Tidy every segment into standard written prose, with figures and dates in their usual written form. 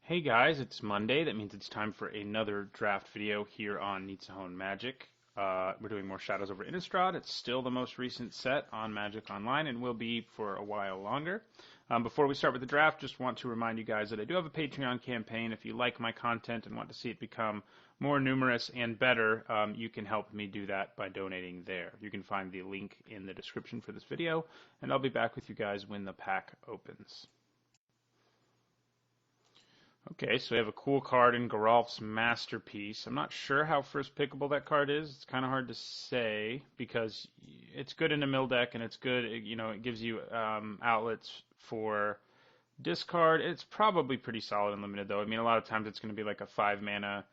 Hey guys, it's Monday. That means it's time for another draft video here on Innistrad Magic. We're doing more Shadows over Innistrad. It's still the most recent set on Magic Online and will be for a while longer. Before we start with the draft, just want to remind you guys that I do have a Patreon campaign. If you like my content and want to see it become more numerous and better, you can help me do that by donating there. You can find the link in the description for this video, and I'll be back with you guys when the pack opens. Okay, so we have a cool card in Geralf's Masterpiece. I'm not sure how first pickable that card is. It's kind of hard to say because it's good in a mill deck and it's good, it gives you outlets for discard. It's probably pretty solid and limited though. I mean, a lot of times it's going to be like a 5 mana.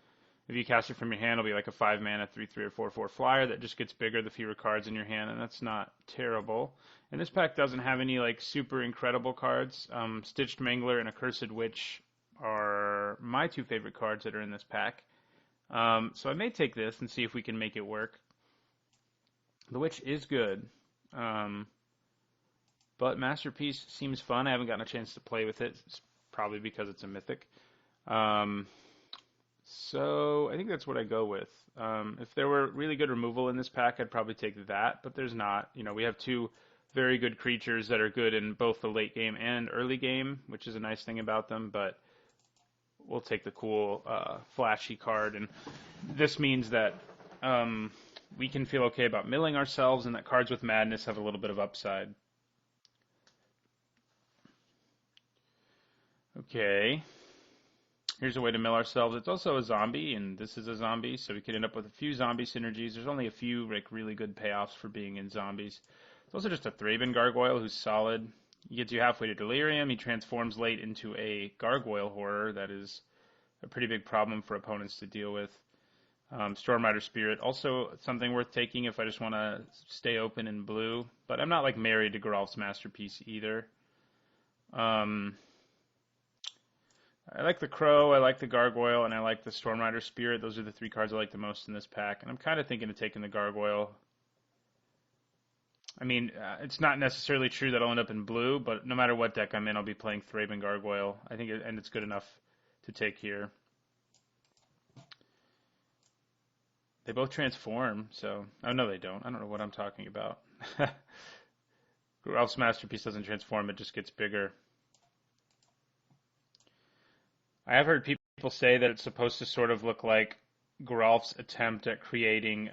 If you cast it from your hand, it'll be like a 5 mana, 3/3 or 4/4 flyer that just gets bigger the fewer cards in your hand, and that's not terrible. And this pack doesn't have any like super incredible cards. Stitched Mangler and Accursed Witch are my two favorite cards that are in this pack. So I may take this and see if we can make it work. The Witch is good, but Masterpiece seems fun. I haven't gotten a chance to play with it. It's probably because it's a mythic. So I think that's what I go with. If there were really good removal in this pack, I'd probably take that, but there's not. We have two very good creatures that are good in both the late game and early game, which is a nice thing about them, but we'll take the cool, flashy card, and this means that we can feel okay about milling ourselves, and that cards with Madness have a little bit of upside. Okay, here's a way to mill ourselves. It's also a zombie, and this is a zombie, so we could end up with a few zombie synergies. There's only a few really good payoffs for being in zombies. It's also just a Thraben Gargoyle who's solid. He gets you halfway to Delirium. He transforms late into a Gargoyle Horror. That is a pretty big problem for opponents to deal with. Stormrider Spirit, also something worth taking if I just want to stay open in blue. But I'm not like married to Geralf's Masterpiece either. I like the Crow, I like the Gargoyle, and I like the Stormrider Spirit. Those are the three cards I like the most in this pack. And I'm kind of thinking of taking the Gargoyle. I mean, it's not necessarily true that I'll end up in blue, but no matter what deck I'm in, I'll be playing Thraben Gargoyle. I think, and it's good enough to take here. They both transform, so... Oh, no, they don't. I don't know what I'm talking about. Geralf's Masterpiece doesn't transform, it just gets bigger. I have heard people say that it's supposed to sort of look like Geralf's attempt at creating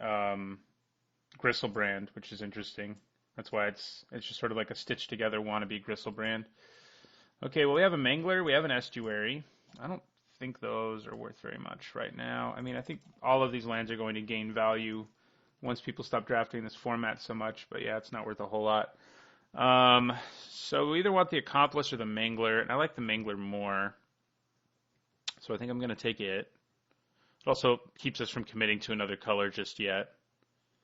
Gristlebrand, which is interesting. That's why it's just sort of like a stitched together wannabe Gristlebrand. Okay, well we have a Mangler, we have an Estuary. I don't think those are worth very much right now. I mean, I think all of these lands are going to gain value once people stop drafting this format so much, but yeah, it's not worth a whole lot. So we either want the Accomplice or the Mangler, and I like the Mangler more. So I think I'm going to take it. It also keeps us from committing to another color just yet.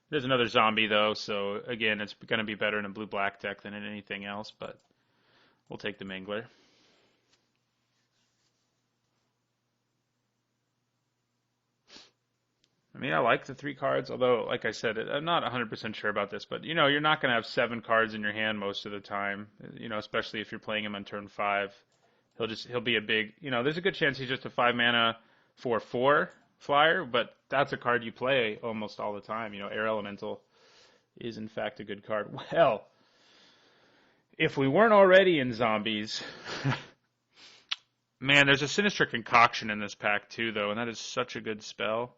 There's another zombie, though, so again, it's going to be better in a blue-black deck than in anything else, but we'll take the Mangler. I mean, I like the three cards, although, like I said, I'm not 100% sure about this, but, you're not going to have 7 cards in your hand most of the time, especially if you're playing him on turn 5. He'll be a big, there's a good chance he's just a 5-mana 4/4 flyer, but that's a card you play almost all the time. Air Elemental is in fact a good card. Well, if we weren't already in zombies, man, there's a Sinister Concoction in this pack too, though, and that is such a good spell.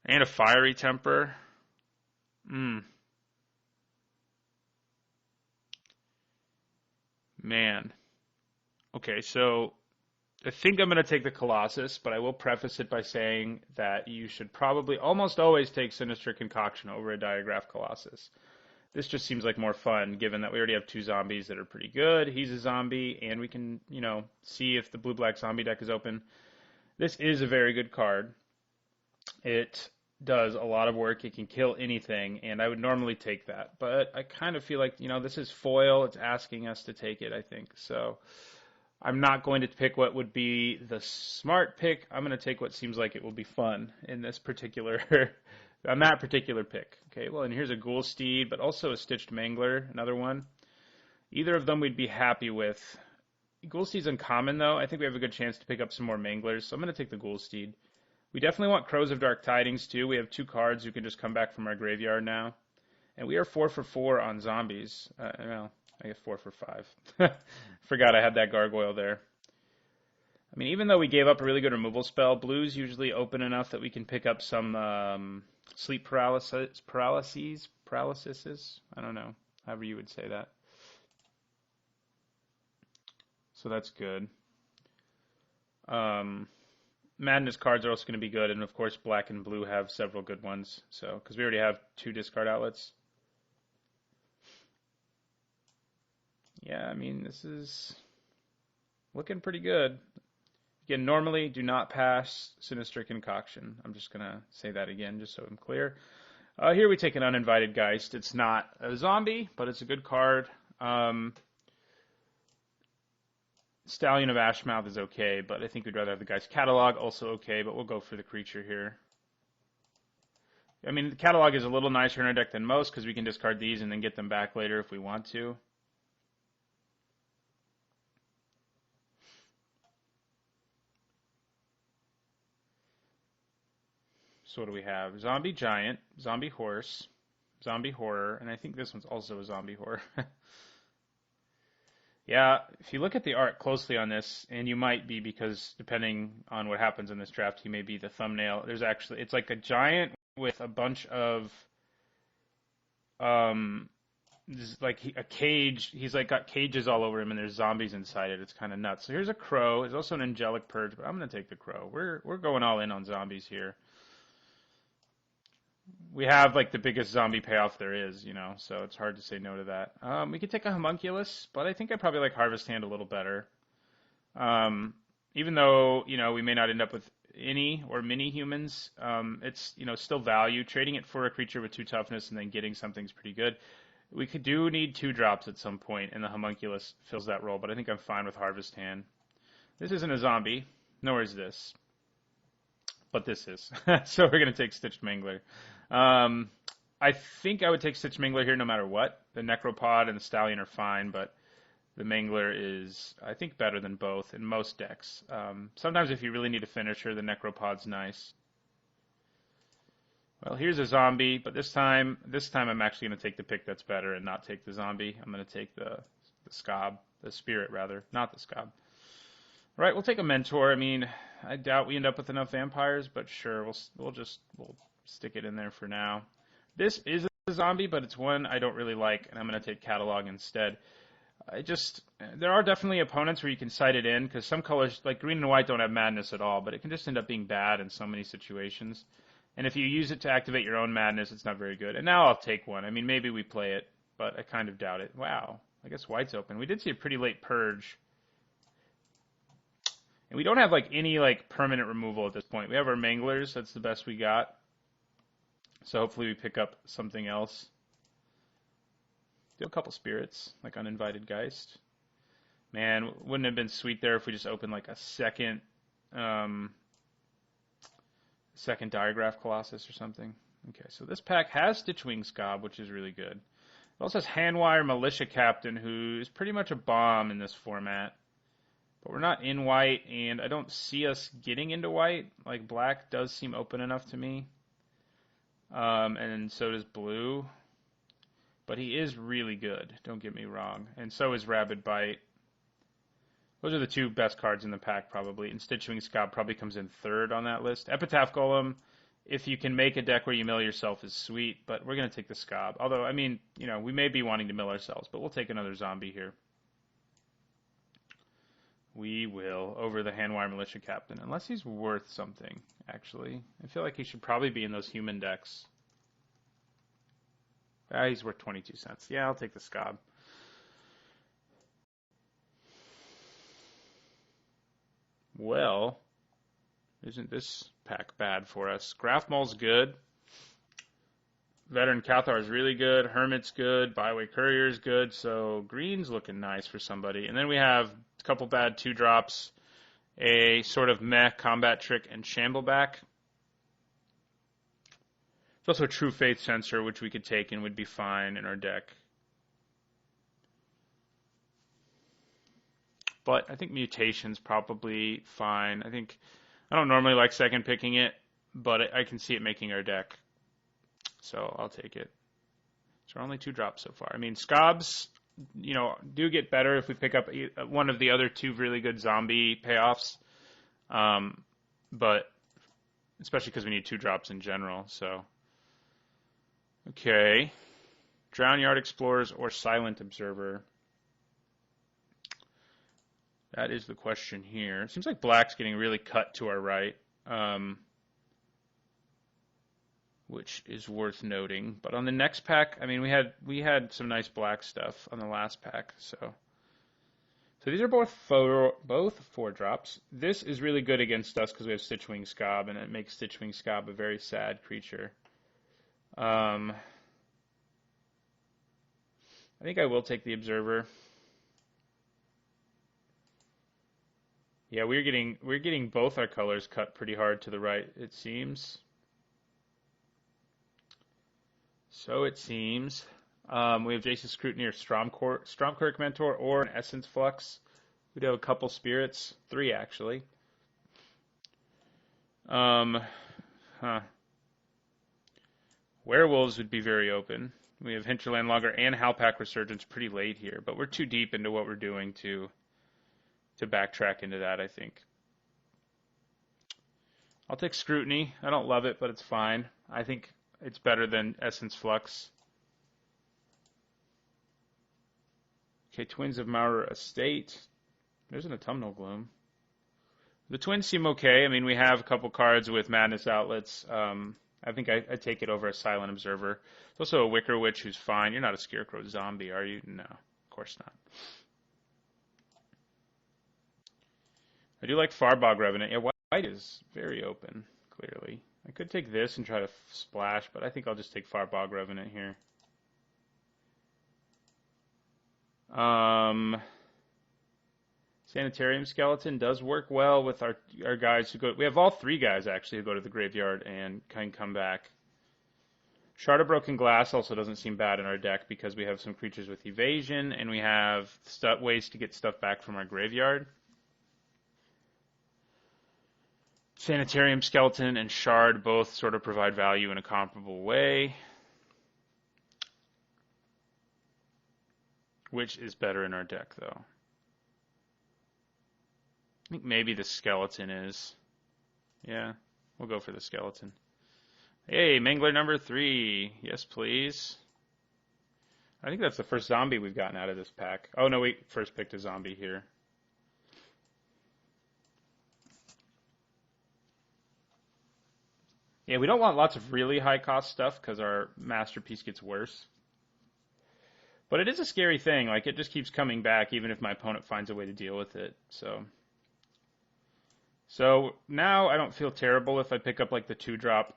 And a Fiery Temper. Man. Okay, so I think I'm going to take the Colossus, but I will preface it by saying that you should probably almost always take Sinister Concoction over a Diagraph Colossus. This just seems like more fun, given that we already have 2 zombies that are pretty good. He's a zombie, and we can, see if the blue-black zombie deck is open. This is a very good card. It does a lot of work. It can kill anything, and I would normally take that. But I kind of feel like, this is foil. It's asking us to take it, I think. So I'm not going to pick what would be the smart pick. I'm going to take what seems like it will be fun in this particular, on that particular pick. Okay, well, and here's a Ghoul Steed, but also a Stitched Mangler, another one. Either of them we'd be happy with Ghoulsteed's uncommon, though. I think we have a good chance to pick up some more Manglers, so I'm going to take the Ghoulsteed. We definitely want Crows of Dark Tidings, too. We have 2 cards who can just come back from our graveyard now. And we are 4 for 4 on zombies. Well, I guess 4 for 5. Forgot I had that gargoyle there. I mean, even though we gave up a really good removal spell, blue's usually open enough that we can pick up some sleep paralysis. I don't know, however you would say that. So that's good. Madness cards are also going to be good, and of course black and blue have several good ones. So, because we already have 2 discard outlets. Yeah, I mean, this is looking pretty good. Again, normally do not pass Sinister Concoction. I'm just going to say that again, just so I'm clear. Here we take an Uninvited Geist. It's not a zombie, but it's a good card. Stallion of Ashmouth is okay, but I think we'd rather have the Geist Catalog, also okay, but we'll go for the creature here. I mean, the Catalog is a little nicer in our deck than most, because we can discard these and then get them back later if we want to. So what do we have? Zombie Giant, Zombie Horse, Zombie Horror, and I think this one's also a Zombie Horror. Yeah, if you look at the art closely on this, and you might be because depending on what happens in this draft, he may be the thumbnail. There's actually, it's like a giant with a bunch of, like a cage. He's like got cages all over him, and there's zombies inside it. It's kind of nuts. So here's a crow. There's also an angelic purge, but I'm gonna take the crow. We're going all in on zombies here. We have like the biggest zombie payoff there is, so it's hard to say no to that. We could take a homunculus, but I think I probably like Harvest Hand a little better. Even though, we may not end up with any or mini humans, it's, still value. Trading it for a creature with 2 toughness and then getting something's pretty good. We do need 2 drops at some point, and the homunculus fills that role, but I think I'm fine with Harvest Hand. This isn't a zombie, nor is this. But this is. So we're going to take Stitched Mangler. I think I would take Stitched Mangler here no matter what. The Necropod and the Stallion are fine, but the Mangler is, I think, better than both in most decks. Sometimes if you really need a finisher, the Necropod's nice. Well, here's a zombie, but this time I'm actually going to take the pick that's better and not take the zombie. I'm going to take the Scob, the Spirit rather, not the Scob. Right, we'll take a Mentor. I mean, I doubt we end up with enough vampires, but sure, we'll stick it in there for now. This is a zombie, but it's one I don't really like, and I'm going to take Catalog instead. There are definitely opponents where you can cite it in, because some colors, like green and white, don't have madness at all, but it can just end up being bad in so many situations. And if you use it to activate your own madness, it's not very good. And now I'll take one. I mean, maybe we play it, but I kind of doubt it. Wow, I guess white's open. We did see a pretty late purge. And we don't have like any like permanent removal at this point. We have our Manglers. That's the best we got. So hopefully we pick up something else. Do a couple Spirits, like Uninvited Geist. Man, wouldn't it have been sweet there if we just opened like a second Diregraph Colossus or something. Okay, so this pack has Stitchwing Scob, which is really good. It also has Handwire Militia Captain, who is pretty much a bomb in this format. But we're not in white, and I don't see us getting into white. Like, black does seem open enough to me. And so does blue. But he is really good, don't get me wrong. And so is Rabid Bite. Those are the 2 best cards in the pack, probably. And Stitchwing Scob probably comes in 3rd on that list. Epitaph Golem, if you can make a deck where you mill yourself, is sweet. But we're going to take the Scob. Although, I mean, we may be wanting to mill ourselves. But we'll take another zombie here. We will, over the Handwire Militia Captain. Unless he's worth something, actually. I feel like he should probably be in those human decks. He's worth 22 cents. Yeah, I'll take the Scob. Well, isn't this pack bad for us? Grafmaul's good. Veteran Cathar is really good. Hermit's good. Byway Courier's good. So green's looking nice for somebody. And then we have a couple bad 2-drops. A sort of meh Combat Trick and Shambleback. There's also a True Faith Sensor, which we could take and would be fine in our deck. But I think mutation's probably fine. I don't normally like second picking it, but I can see it making our deck. So I'll take it. So only 2 drops so far. I mean, Scobs, do get better if we pick up one of the other 2 really good zombie payoffs. But especially because we need 2 drops in general. So, okay. Drown Yard Explorers or Silent Observer. That is the question here. It seems like black's getting really cut to our right, which is worth noting. But on the next pack, I mean, we had some nice black stuff on the last pack. So these are both 4 drops. This is really good against us because we have Stitchwing Scob, and it makes Stitchwing Scob a very sad creature. I think I will take the Observer. Yeah, we're getting both our colors cut pretty hard to the right, it seems. So it seems. We have Jason Scrutiny or Stromkirk Mentor or an Essence Flux. We'd have a couple spirits, 3 actually. Werewolves would be very open. We have Hinterland Logger and Halpak Resurgence pretty late here, but we're too deep into what we're doing to backtrack into that, I think. I'll take Scrutiny. I don't love it, but it's fine. I think it's better than Essence Flux. Okay, Twins of Maurer Estate. There's an Autumnal Gloom. The Twins seem okay. I mean, we have a couple cards with Madness Outlets. I think I take it over a Silent Observer. There's also a Wicker Witch who's fine. You're not a Scarecrow zombie, are you? No, of course not. I do like Farbog Revenant. Yeah, white is very open, clearly. I could take this and try to splash, but I think I'll just take Farbog Revenant here. Sanitarium Skeleton does work well with our guys who go. We have all 3 guys actually who go to the graveyard and can come back. Shard of Broken Glass also doesn't seem bad in our deck because we have some creatures with evasion and we have ways to get stuff back from our graveyard. Sanitarium Skeleton and Shard both sort of provide value in a comparable way. Which is better in our deck, though? I think maybe the Skeleton is. Yeah, we'll go for the Skeleton. Hey, Mangler number 3. Yes, please. I think that's the first zombie we've gotten out of this pack. Oh, no, we first picked a zombie here. Yeah, we don't want lots of really high-cost stuff because our masterpiece gets worse. But it is a scary thing. Like, it just keeps coming back even if my opponent finds a way to deal with it. So now I don't feel terrible if I pick up, like, the 2-drop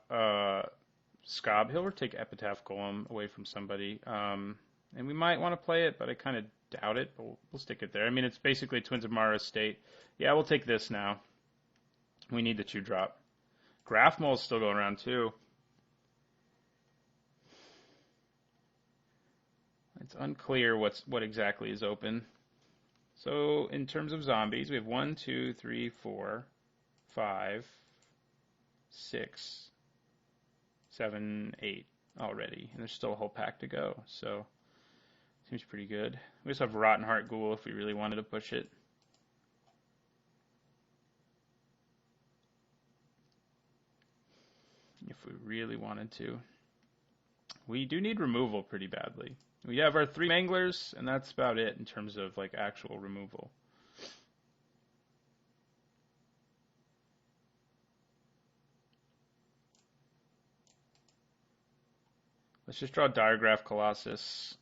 Scob. He'll take Epitaph Golem away from somebody. And we might want to play it, but I kind of doubt it. But we'll stick it there. I mean, it's basically Twins of Mara Estate. Yeah, we'll take this now. We need the 2-drop. Graph Mole's still going around, too. It's unclear what exactly is open. So in terms of zombies, we have 1, 2, 3, 4, 5, 6, 7, 8 already. And there's still a whole pack to go. So seems pretty good. We also have Rotten Heart Ghoul if we really wanted to push it. If we really wanted to. We do need removal pretty badly. We have our 3 Manglers, and that's about it in terms of like actual removal. Let's just draw Diregraph Colossus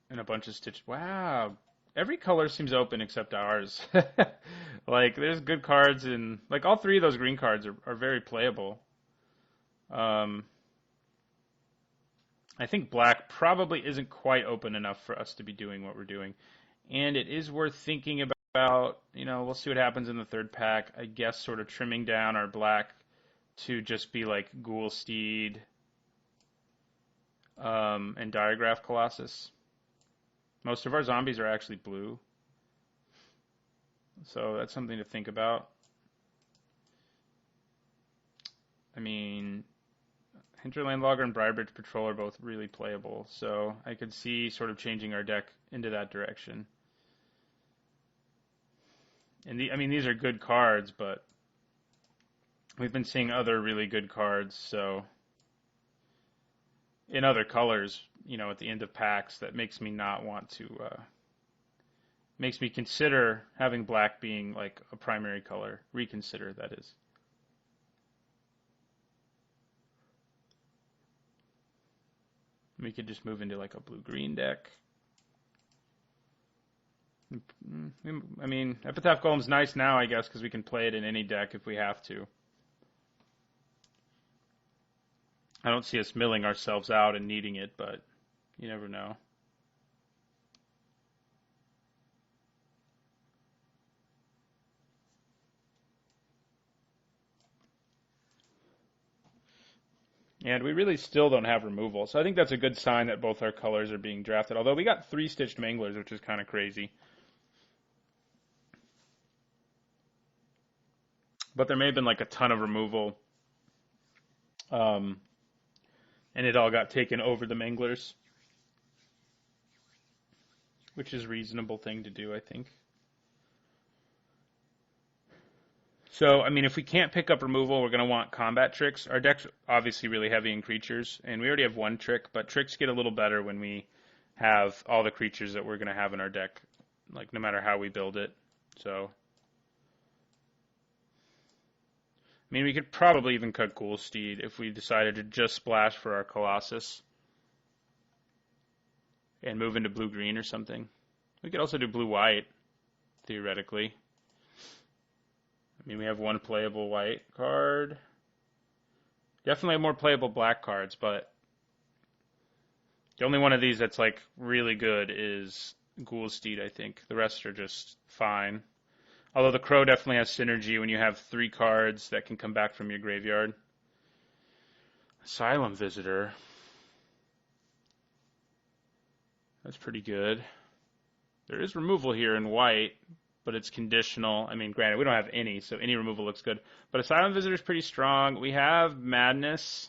and a bunch of Stitch. Wow, every color seems open except ours. Like, there's good cards, and like all 3 of those green cards are very playable. I think black probably isn't quite open enough for us to be doing what we're doing. And it is worth thinking about, we'll see what happens in the 3rd pack. I guess sort of trimming down our black to just be like Ghoul Steed and Diregraph Colossus. Most of our zombies are actually blue. So that's something to think about. I mean, Hinterland Logger and Briarbridge Patrol are both really playable, so I could see sort of changing our deck into that direction. And I mean, these are good cards, but we've been seeing other really good cards, so in other colors, at the end of packs, that makes me not want to, makes me consider having black being like a primary color. Reconsider, that is. We could just move into like a blue-green deck. I mean, Epitaph Golem's nice now, I guess, because we can play it in any deck if we have to. I don't see us milling ourselves out and needing it, but you never know. And we really still don't have removal, so I think that's a good sign that both our colors are being drafted. Although we got 3 Stitched Manglers, which is kind of crazy. But there may have been like a ton of removal, and it all got taken over the Manglers, which is a reasonable thing to do, I think. So, I mean, if we can't pick up removal, we're going to want combat tricks. Our deck's obviously really heavy in creatures, and we already have 1 trick, but tricks get a little better when we have all the creatures that we're going to have in our deck, like no matter how we build it. So, I mean, we could probably even cut Ghoulsteed if we decided to just splash for our Colossus and move into blue-green or something. We could also do blue-white, theoretically. I mean, we have 1 playable white card. Definitely have more playable black cards, but the only one of these that's like really good is Ghoulsteed, I think. The rest are just fine. Although the Crow definitely has synergy when you have 3 cards that can come back from your graveyard. Asylum Visitor. That's pretty good. There is removal here in white, but it's conditional. I mean, granted, we don't have any, so any removal looks good. But Asylum Visitor is pretty strong. We have Madness,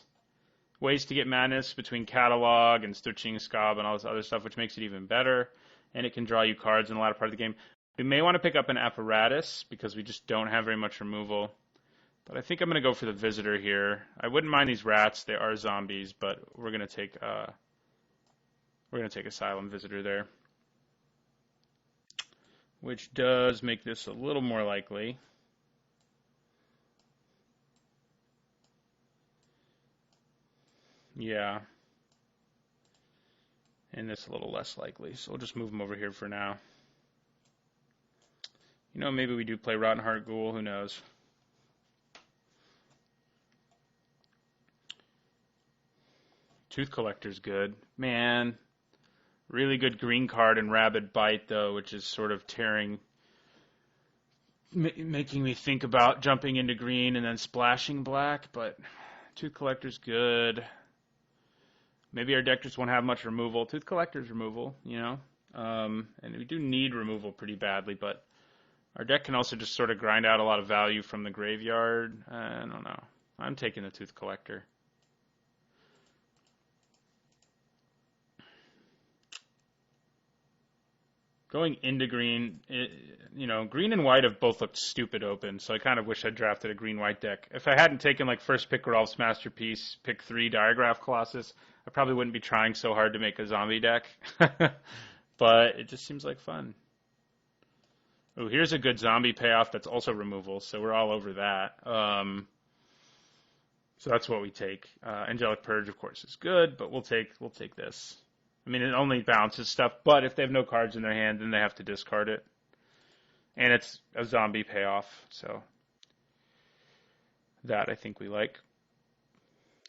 ways to get Madness between Catalog and Stitching Scob and all this other stuff, which makes it even better. And it can draw you cards in a latter part of the game. We may want to pick up an Apparatus because we just don't have very much removal. But I think I'm going to go for the Visitor here. I wouldn't mind these rats. They are zombies, but we're going to take Asylum Visitor there, which does make this a little more likely. Yeah. And this a little less likely, so we'll just move them over here for now. Maybe we do play Rotten Heart Ghoul, who knows. Tooth Collector's good. Man, really good green card and Rabid Bite, though, which is sort of making me think about jumping into green and then splashing black, but Tooth Collector's good. Maybe our deck just won't have much removal. Tooth Collector's removal, and we do need removal pretty badly, but our deck can also just sort of grind out a lot of value from the graveyard. I don't know. I'm taking the Tooth Collector. Going into green, green and white have both looked stupid open, so I kind of wish I'd drafted a green-white deck. If I hadn't taken like first pick Rolf's Masterpiece, pick 3 Diagraph Colossus, I probably wouldn't be trying so hard to make a zombie deck. But it just seems like fun. Oh, here's a good zombie payoff that's also removal, so we're all over that. So that's what we take. Angelic Purge, of course, is good, but we'll take this. I mean, it only bounces stuff, but if they have no cards in their hand, then they have to discard it. And it's a zombie payoff, so that I think we like.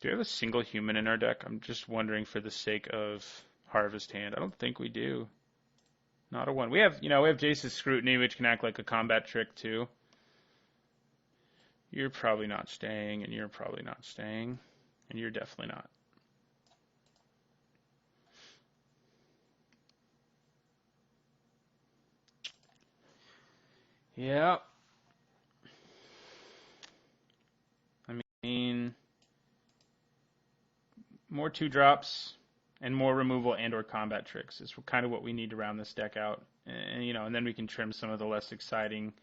Do we have a single human in our deck? I'm just wondering for the sake of Harvest Hand. I don't think we do. Not a 1. We have Jace's Scrutiny, which can act like a combat trick, too. You're probably not staying, and you're probably not staying, and you're definitely not. Yeah. I mean, more 2 drops and more removal and or combat tricks is kind of what we need to round this deck out. And and then we can trim some of the less exciting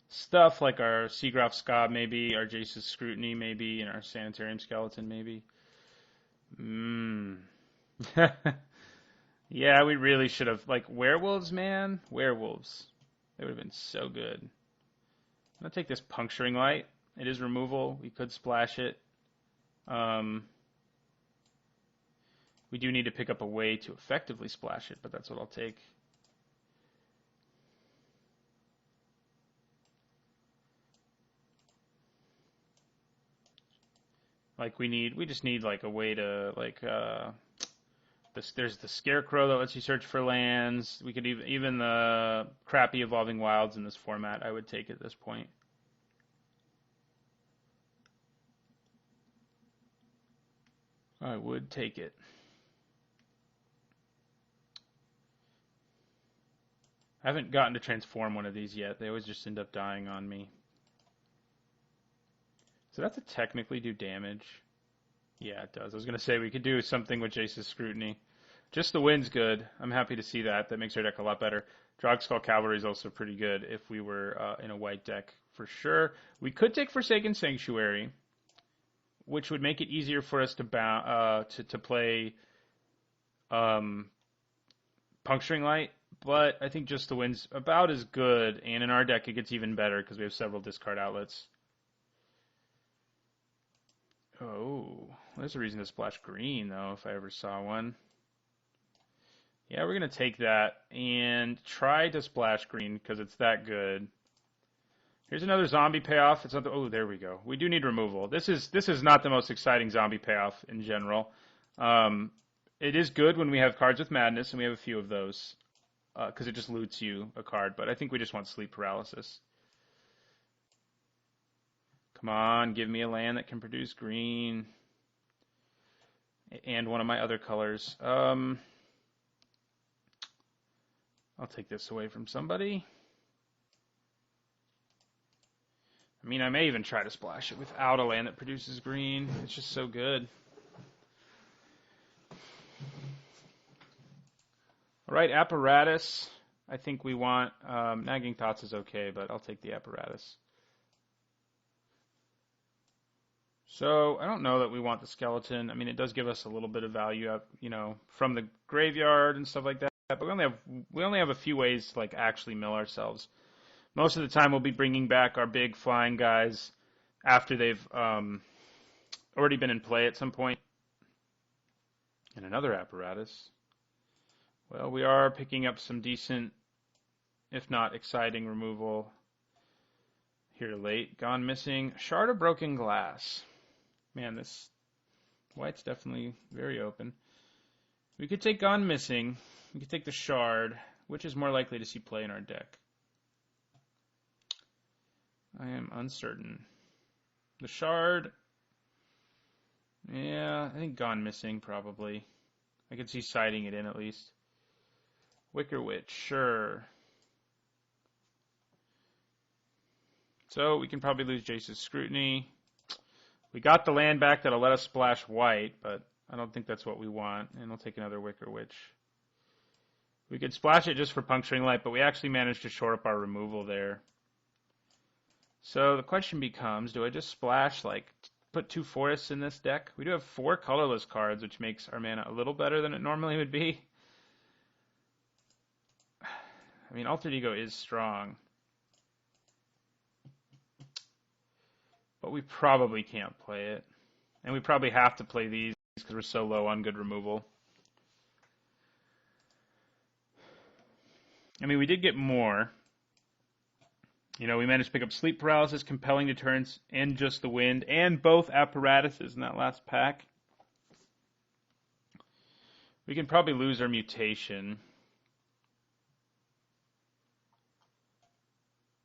stuff like our Seagroth Scob maybe, our Jace's Scrutiny maybe, and our Sanitarium Skeleton maybe. Yeah, we really should have, like, werewolves, man. Werewolves. They would have been so good. I'm gonna take this Puncturing Light. It is removal. We could splash it. Um, we do need to pick up a way to effectively splash it, but that's what I'll take. Like we just need like a way to like there's the Scarecrow that lets you search for lands. We could even the crappy Evolving Wilds in this format I would take at this point. I would take it. I haven't gotten to transform one of these yet. They always just end up dying on me. So that's to technically do damage. Yeah, it does. I was going to say we could do something with Jace's Scrutiny. Just the wind's good. I'm happy to see that. That makes our deck a lot better. Drogskull Cavalry is also pretty good if we were in a white deck for sure. We could take Forsaken Sanctuary, which would make it easier for us to play Puncturing Light. But I think just the wind's about as good, and in our deck it gets even better because we have several discard outlets. Oh, there's a reason to splash green, though, if I ever saw one. Yeah, we're going to take that and try to splash green because it's that good. Here's another zombie payoff. It's not the, oh, there we go. We do need removal. This is not the most exciting zombie payoff in general. It is good when we have cards with madness, and we have a few of those because it just loots you a card. But I think we just want sleep paralysis. Come on, give me a land that can produce green. And one of my other colors. I'll take this away from somebody. I mean, I may even try to splash it without a land that produces green. It's just so good. All right, Apparatus. I think we want... Nagging Thoughts is okay, but I'll take the Apparatus. So I don't know that we want the skeleton. I mean, it does give us a little bit of value, from the graveyard and stuff like that. But we only have a few ways to like actually mill ourselves. Most of the time, we'll be bringing back our big flying guys after they've already been in play at some point. And another Apparatus. Well, we are picking up some decent, if not exciting, removal here late. Gone Missing. Shard of Broken Glass. Man, this white's definitely very open. We could take Gone Missing. We could take the Shard, which is more likely to see play in our deck. I am uncertain. The Shard, yeah, I think Gone Missing probably. I could see siding it in at least. Wicker Witch, sure. So we can probably lose Jace's Scrutiny. We got the land back that'll let us splash white, but I don't think that's what we want. And we'll take another Wicker Witch. We could splash it just for Puncturing Light, but we actually managed to shore up our removal there. So the question becomes, do I just splash, like, put 2 forests in this deck? We do have 4 colorless cards, which makes our mana a little better than it normally would be. I mean, Altered Ego is strong. But we probably can't play it. And we probably have to play these because we're so low on good removal. I mean, we did get more. We managed to pick up Sleep Paralysis, Compelling Deterrence, and Just the Wind, and both Apparatuses in that last pack. We can probably lose our Mutation.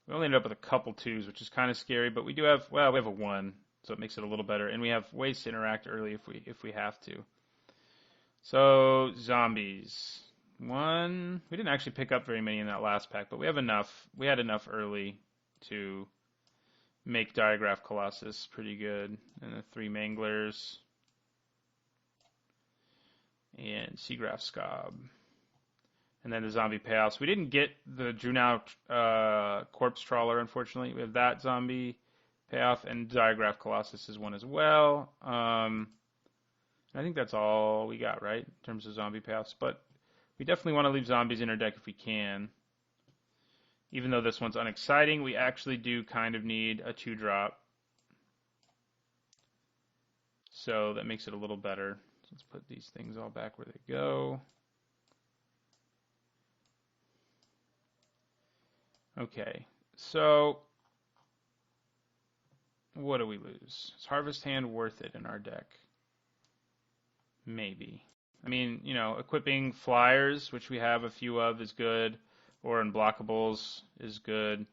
We only ended up with a couple 2s, which is kind of scary, but we do have, we have a 1, so it makes it a little better, and we have ways to interact early if we have to. So, zombies. One. We didn't actually pick up very many in that last pack, but we have enough. We had enough early to make Diagraph Colossus pretty good. And the 3 Manglers. And Seagraph Scob. And then the zombie payoffs. We didn't get the Drew Now Corpse Trawler, unfortunately. We have that zombie payoff, and Diagraph Colossus is one as well. I think that's all we got, right, in terms of zombie payoffs. But we definitely want to leave zombies in our deck if we can. Even though this one's unexciting, we actually do kind of need a 2-drop. So that makes it a little better. Let's put these things all back where they go. Okay, so what do we lose? Is Harvest Hand worth it in our deck? Maybe. I mean, you know, equipping flyers, which we have a few of, is good, or unblockables is good.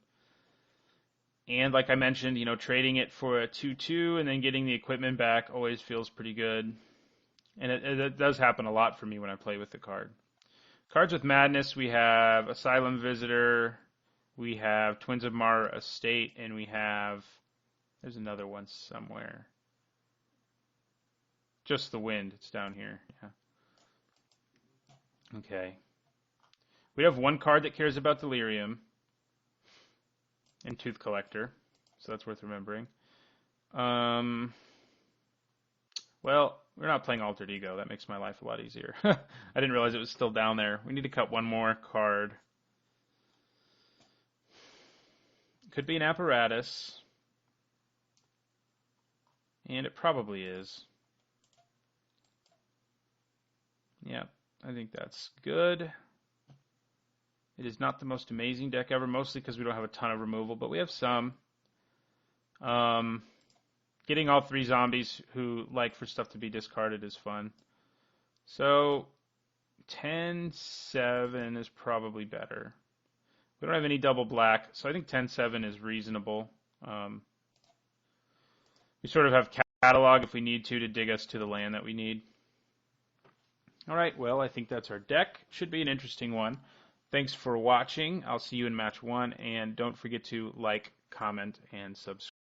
And like I mentioned, you know, trading it for a 2/2 and then getting the equipment back always feels pretty good. And it does happen a lot for me when I play with the card. Cards with Madness, we have Asylum Visitor, we have Twins of Mara Estate, and we have, there's another one somewhere. Just the Wind, it's down here. Yeah. Okay. We have one card that cares about Delirium and Tooth Collector, so that's worth remembering. Well, we're not playing Altered Ego. That makes my life a lot easier. I didn't realize it was still down there. We need to cut one more card. Could be an Apparatus. And it probably is. Yeah, I think that's good. It is not the most amazing deck ever, mostly because we don't have a ton of removal, but we have some. Getting all 3 zombies who like for stuff to be discarded is fun. So 10-7 is probably better. We don't have any double black, so I think 10-7 is reasonable. We sort of have catalog if we need to dig us to the land that we need. All right, well, I think that's our deck. Should be an interesting one. Thanks for watching. I'll see you in match 1, and don't forget to like, comment, and subscribe.